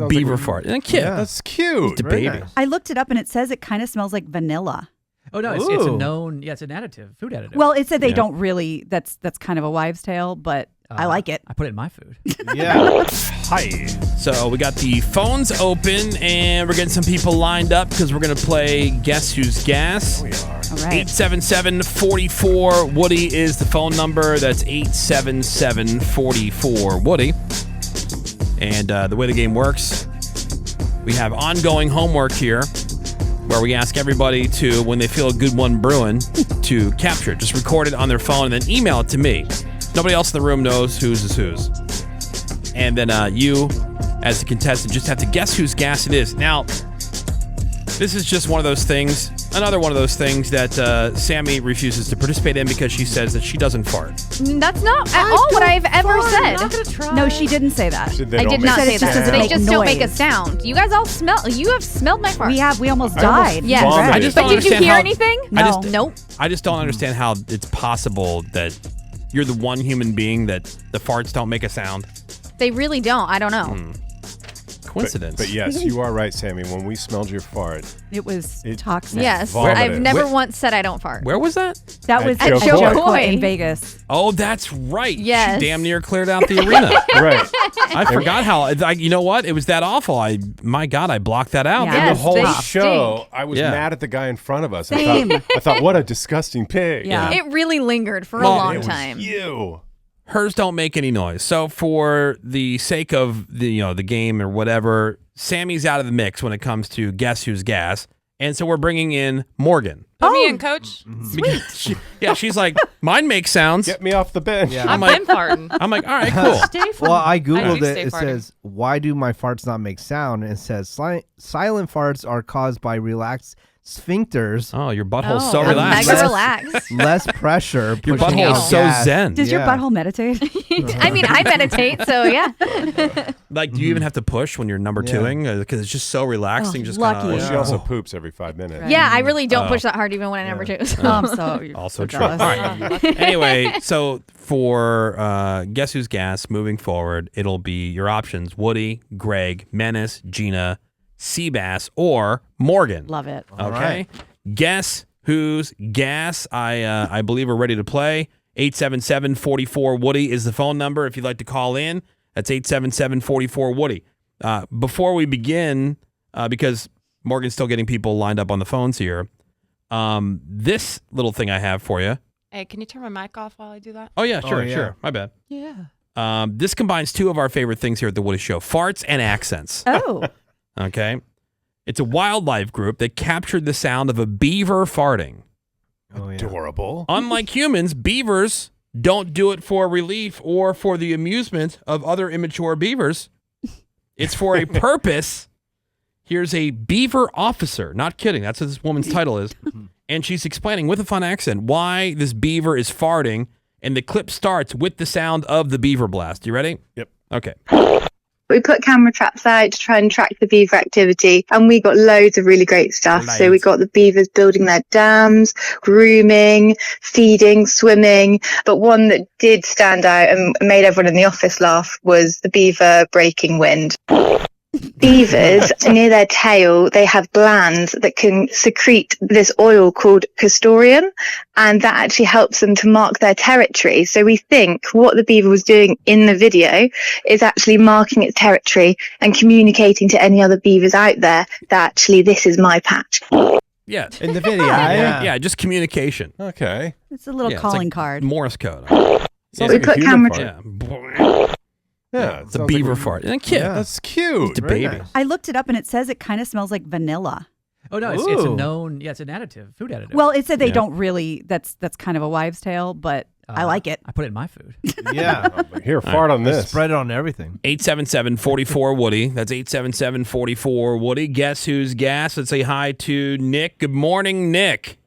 The Beaver fart. And cute. Yeah. That's cute. The baby. Nice. I looked it up and it says it kind of smells like vanilla. Oh no, it's a known. Yeah, it's an additive, food additive. Well, it said they don't really. That's kind of a wives' tale, but I like it. I put it in my food. Yeah. Hi. So we got the phones open, and we're getting some people lined up because we're going to play Guess Who's Gas. We are. All right. 877-44-WOODY is the phone number. That's 877-44-WOODY. And the way the game works, we have ongoing homework here where we ask everybody to, when they feel a good one brewing, to capture it. Just record it on their phone and then email it to me. Nobody else in the room knows whose is whose. And then you, as the contestant, just have to guess whose gas it is. Now, this is just one of those things, another one of those things that Sammy refuses to participate in because she says that she doesn't fart. That's not at all what I've ever said. I'm not gonna try. No, she didn't say that. I did not say that. doesn't They make just don't make a noise. sound. You guys all smell. You have smelled my fart. We almost I almost died. Yes. vomited. I just But don't did you understand hear how- anything? No. Nope. I just don't understand how it's possible that you're the one human being that the farts don't make a sound. They really don't. I don't know. Coincidence. But yes, you are right, Sammy. When we smelled your fart, It was It- toxic. Yes. vomited. I've never Where- once said I don't fart. Where was that? That was At at Joe Joe Coy. Coy in Vegas. Oh, that's right. Yes. She damn near cleared out the arena. right? I forgot how. You know what? It was that awful. My God, I blocked that out. Yeah. And Yes, the whole they show, stink. I was Yeah. mad at the guy in front of us. Same. I thought, what a disgusting pig. Yeah. It really lingered for Well, a long It was time. you. Hers don't make any noise. So for the sake of the the game or whatever, Sammy's out of the mix when it comes to Guess Who's Gas, and so we're bringing in Morgan. Put me in, coach. Sweet. She's like, mine makes sounds. Get me off the bench. Yeah. I've like- been farting. I'm like, all right, cool. Well, I I googled do it. stay It farting. says, "Why do my farts not make sound?" And it says, "Silent farts are caused by relaxed sphincters, Oh, your butthole's so I'm relaxed. Mega relaxed. less pressure, Your pushing butthole's out so gas." zen. Does your Yeah. butthole meditate? I mean, I meditate, so yeah. Like, do you even have to push when you're number Yeah. twoing? Because it's just so relaxed. Oh, and just lucky. kinda, Well, she also poops every 5 minutes. Yeah, I really don't Oh. push that hard even when I number two. So. I'm so Also so true. jealous. All right. Anyway, so for Guess Who's Gas moving forward, it'll be your options: Woody, Greg, Menace, Gina, Seabass, or Morgan. Love it. Okay. right. Guess Who's Gas? I believe we're ready to play. 877-44-WOODY is the phone number if you'd like to call in. That's 877-44-WOODY. Before we begin, because Morgan's still getting people lined up on the phones here, this little thing I have for you. Hey, can you turn my mic off while I do that? Oh, yeah, sure, yeah. sure. My bad. Yeah. This combines two of our favorite things here at the Woody Show, farts and accents. Oh, Okay? It's a wildlife group that captured the sound of a beaver farting. Oh, yeah. Adorable. Unlike humans, beavers don't do it for relief or for the amusement of other immature beavers. It's for a purpose. Here's a beaver officer. Not kidding. That's what this woman's title is. And she's explaining with a fun accent why this beaver is farting. And the clip starts with the sound of the beaver blast. You ready? Yep. Okay. We put camera traps out to try and track the beaver activity, and we got loads of really great stuff. So we got the beavers building their dams, grooming, feeding, swimming. But one that did stand out and made everyone in the office laugh was the beaver breaking wind. Beavers, near their tail, they have glands that can secrete this oil called castoreum, and that actually helps them to mark their territory. So we think what the beaver was doing in the video is actually marking its territory and communicating to any other beavers out there that actually this is my patch. Yeah. In the video. Yeah, just communication. Okay. it's a little Yeah, it's calling like card. Morse code. Sounds We like a put human camera- fart. Yeah. Yeah. It's a beaver fart. And cute. Yeah. That's cute. It's a Very baby. nice. I looked it up and it says it kind of smells like vanilla. Oh no, it's a Ooh. known. Yeah, it's an additive, food additive. Well, it said they Yeah. don't really. That's kind of a wives' tale, but I like it. I put it in my food. Yeah. Here, fart on this. Spread it on everything. 877-44-WOODY. That's 877-44-WOODY. Guess Who's Gas? Let's say hi to Nick. Good morning, Nick.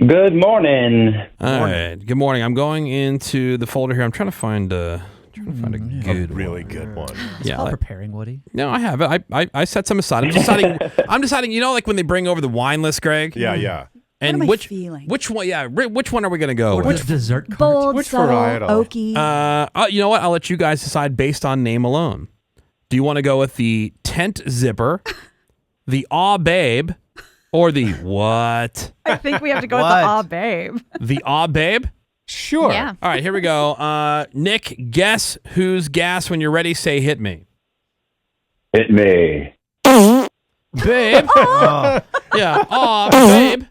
Good morning. All right. Good morning. I'm going into the folder here. I'm trying to find a good Really good one. Yeah. All like- preparing, Woody. no, I have it. I set some aside. I'm deciding, you know, like when they bring over the wine list, Greg? Yeah, yeah. And am I which feeling? which one? Yeah, which one are we gonna go Or with? the dessert cart. Bold, Which subtle, varietal? oaky. You know what? I'll let you guys decide based on name alone. Do you want to go with the tent zipper, the Aw Babe, or the what? I think we have to go with the Aw Babe. The Aw Babe? Sure. Yeah. All right, here we go. Nick, guess whose gas when you're ready. Say hit me. Hit me. Babe. Oh. Yeah. Aw, babe.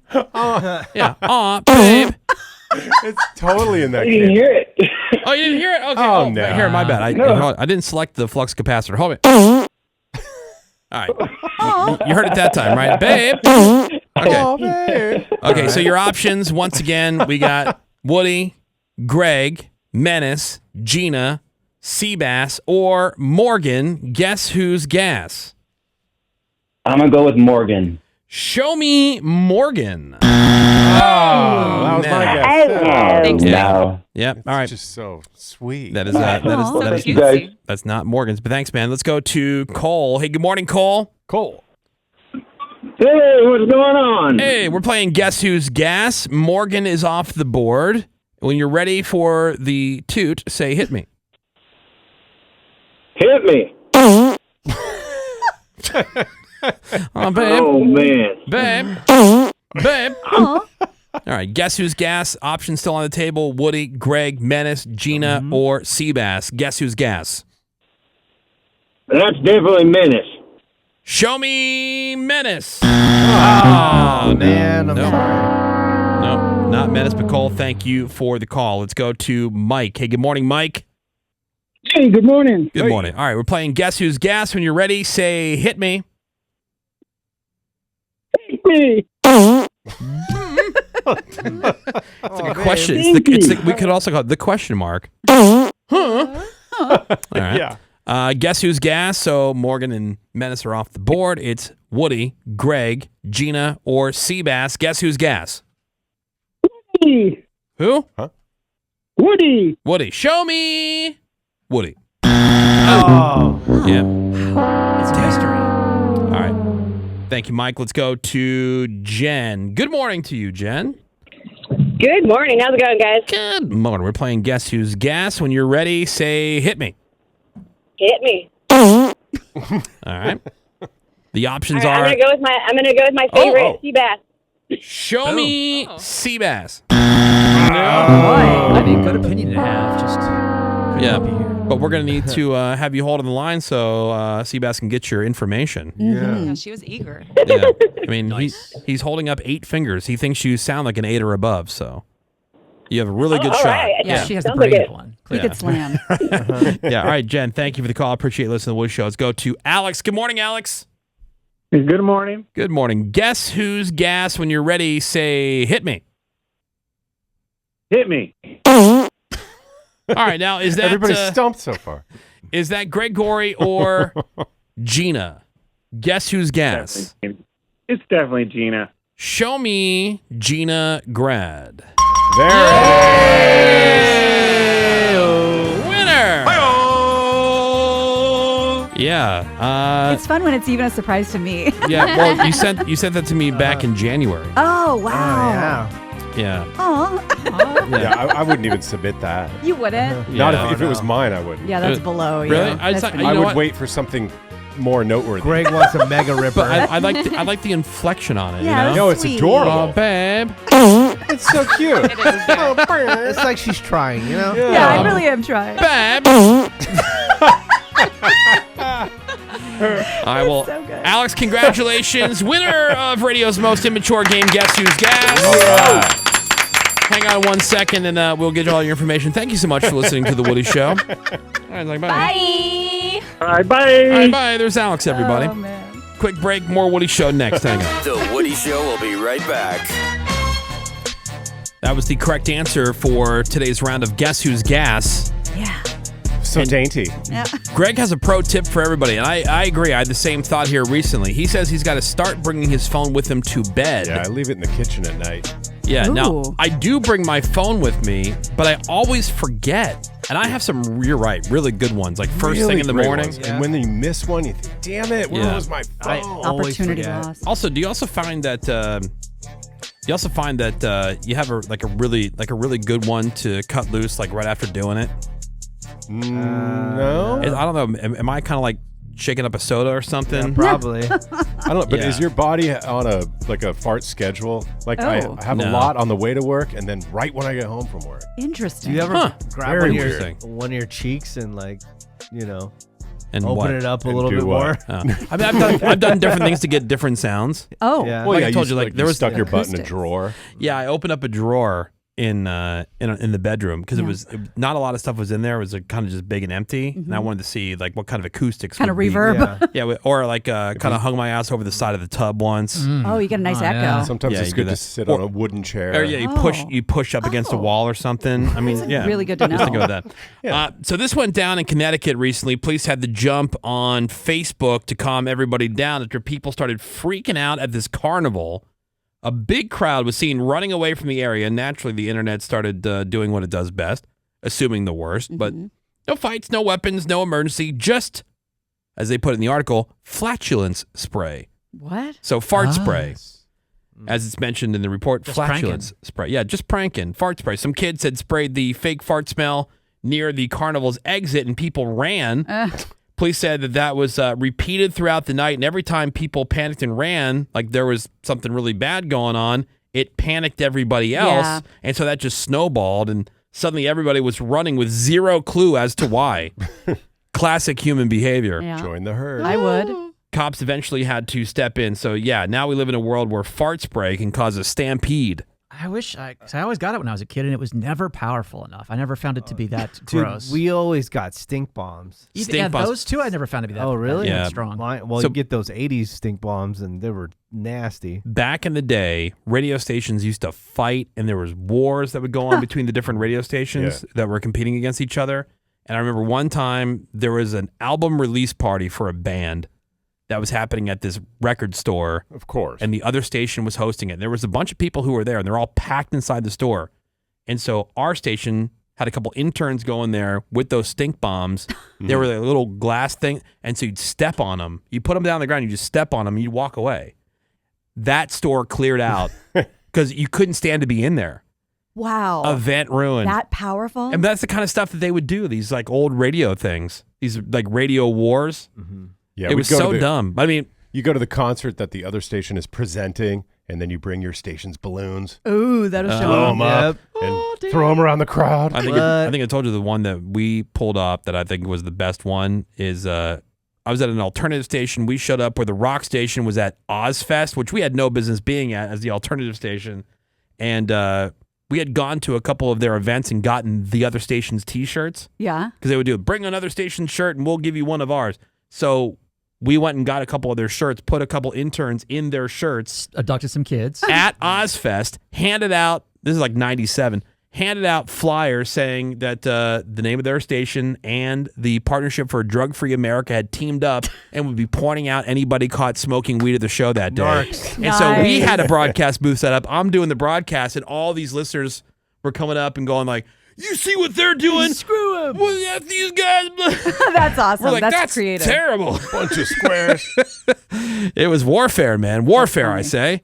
Yeah. Aw, babe. It's totally in that You didn't game. Oh, hear it. you didn't hear it? Okay. Oh, no. Here, my bad. No. I didn't select the flux capacitor. Hold it. All right. You heard it that time, right? Babe. Okay. Okay, so your options, once again, we got Woody, Greg, Menace, Gina, Seabass, or Morgan. Guess whose gas? I'm going to go with Morgan. Show me Morgan. Oh, that was my guess. Thanks, no. Yep. All right. Just so sweet. That is You guys. that's not Morgan's. But thanks, man. Let's go to Cole. Hey, good morning, Cole. Cole. Hey, what's going on? Hey, we're playing Guess Who's Gas. Morgan is off the board. When you're ready for the toot, say hit me. Hit me. Oh, babe. Oh, man. Babe. Babe. All right. Guess Who's Gas. Options still on the table. Woody, Greg, Menace, Gina, or Seabass. Guess Who's Gas. That's definitely Menace. Show me Menace. Oh, man. I'm No. sorry. No, not Menace, but Cole, thank you for the call. Let's go to Mike. Hey, good morning, Mike. Hey, good morning. Good morning. All right, we're playing Guess Who's Gas. When you're ready, say hit me. Hit me. It's like a question. We could also call it the question mark. Huh? All right. Yeah. Guess Who's Gas? So Morgan and Menace are off the board. It's Woody, Greg, Gina, or Seabass. Guess Who's Gas? Woody. Who? Woody. Woody. Show me Woody. Oh. Yeah. It's a mystery. All right. Thank you, Mike. Let's go to Jen. Good morning to you, Jen. Good morning. How's it going, guys? Good morning. We're playing Guess Who's Gas. When you're ready, say hit me. Hit me. All right. The options All right, are I'm gonna go with my favorite, Seabass. show me Seabass. I mean, good opinion to have. Just couldn't Yeah. be here. But we're going to need to have you hold on the line so Seabass can get your information. Yeah, she was eager. Yeah. I mean, Nice. he's holding up 8 fingers. He thinks you sound like an 8 or above, so you have a really good all shot. right. Yeah, she has the Sounds like brave it. one. We Yeah. could slam. Yeah. All right, Jen, thank you for the call. Appreciate listening to the Wood Show. Let's go to Alex. Good morning, Alex. Good morning. Good morning. Guess Who's Gas? When you're ready, say hit me. Hit me. All right, now is that Everybody's stumped so far. is that Gregory or Gina? Guess Who's Gas? It's definitely Gina. Show me Gina Grad. There Winner! Yeah. It's fun when it's even a surprise to me. Yeah. Well, you sent that to me back in January. Oh, Oh, wow. yeah. Yeah. Oh, Yeah, I wouldn't even submit that. you wouldn't? Not Yeah. if it was mine, I wouldn't. Yeah, that's below. Really? Yeah. I That's thought- pretty- you I know would what? wait for something more noteworthy. Greg wants a mega ripper. But I like the inflection on it. Yeah, You know? No, it's Sweet. adorable. Oh, babe. It's so cute. It is. Yeah. It's like she's trying, you know? yeah, I really am trying. Babe. All right, well, so good. Alex, congratulations. Winner of radio's most immature game, Guess Who's Gas. Hang on 1 second, and we'll get you all your information. Thank you so much for listening to The Woody Show. All right, like, bye. Bye. All right, bye. All right, bye. There's Alex, everybody. Oh, man. Quick break, more Woody Show next. Hang on. The Woody Show will be right back. That was the correct answer for today's round of Guess Who's Gas. Yeah. So dainty. Yeah. Greg has a pro tip for everybody, and I agree. I had the same thought here recently. He says he's got to start bringing his phone with him to bed. Yeah, I leave it in the kitchen at night. Yeah, now Ooh. I do bring my phone with me, but I always forget. And I have some, you're right, really good ones, like first Really thing in the great morning. ones. And when you miss one, you think, damn it, where Yeah. was my I phone? always Opportunity forget. lost. Also, do you also find that you have a really good one to cut loose like right after doing it? No. I don't know. Am I kind of like shaking up a soda or something. Yeah, probably. I don't know, but Yeah. is your body on a fart schedule? Like I have a No. lot on the way to work, and then right when I get home from work. Interesting. Do you ever grab Very one of, weird. one of your cheeks and And open what? it up a And little do bit what? more? Oh. I mean, I've done different things to get different sounds. Oh. Yeah. Well, Like yeah, I told you, you, like there was stuck your butt in a acoustics. drawer. Yeah, I opened up a drawer in the bedroom because Yeah. it was not a lot of stuff was in there. It was kind of just big and empty, and I wanted to see like what kind of acoustics, Kind of would be. reverb. Yeah. Yeah, or like kind of hung my ass over the side of the tub once. Oh, you get a nice echo. yeah. Sometimes Yeah, it's you good do to that. sit Or- on a wooden chair. Or yeah, you push up against a wall or something. I mean, yeah, really good to just think know. about that. So this went down in Connecticut recently. Police had to jump on Facebook to calm everybody down after people started freaking out at this carnival. A big crowd was seen running away from the area. Naturally, the internet started doing what it does best, assuming the worst. But no fights, no weapons, no emergency. Just, as they put it in the article, flatulence spray. What? So fart spray. Mm. As it's mentioned in the report, Just flatulence spray. Yeah, just pranking. Fart spray. Some kids had sprayed the fake fart smell near the carnival's exit, and people ran. Police said that was repeated throughout the night, and every time people panicked and ran, like there was something really bad going on, it panicked everybody else, Yeah. and so that just snowballed, and suddenly everybody was running with zero clue as to why. Classic human behavior. Yeah. Join the herd. I would. Cops eventually had to step in. So yeah, now we live in a world where fart spray can cause a stampede. I wish cause I always got it when I was a kid, and it was never powerful enough. I never found it to be that Dude, gross. we always got stink bombs. Even, stink bombs. those two I never found to be that. Oh, really? that Yeah. strong. Well, So- you get those 80s stink bombs, and they were nasty. Back in the day, radio stations used to fight, and there was wars that would go on between the different radio stations that were competing against each other. And I remember one time there was an album release party for a band that was happening at this record store, Of course. and the other station was hosting it. And there was a bunch of people who were there, and they're all packed inside the store. And so our station had a couple interns go in there with those stink bombs. They were like a little glass thing, and so you'd step on them. You put them down on the ground, you just step on them, and you'd walk away. That store cleared out because you couldn't stand to be in there. Wow. Event ruined. That powerful? And that's the kind of stuff that they would do, these like old radio things, these like radio wars. yeah, It we'd was go to so the- dumb. I mean, You go to the concert that the other station is presenting, and then you bring your station's balloons, Ooh, that'll show blow up. them up, and throw them around the crowd. I think I told you the one that we pulled up that I think was the best one is I was at an alternative station. We showed up where the rock station was at Ozfest, which we had no business being at as the alternative station. And we had gone to a couple of their events and gotten the other station's T-shirts Yeah. because they would do bring another station's shirt and we'll give you one of ours. So we went and got a couple of their shirts, put a couple interns in their shirts Abducted some kids. at Ozfest, handed out, this is like 97, handed out flyers saying that the name of their station and the Partnership for a Drug-Free America had teamed up and would be pointing out anybody caught smoking weed at the show that day. Narcs. And so we Nice. had a broadcast booth set up. I'm doing the broadcast, and all these listeners were coming up and going like, you see what they're doing? Screw him. Well, that's these guys. That's awesome. We're like, that's that's creative. terrible. Bunch of squares. It was warfare, man. Warfare, I funny. say.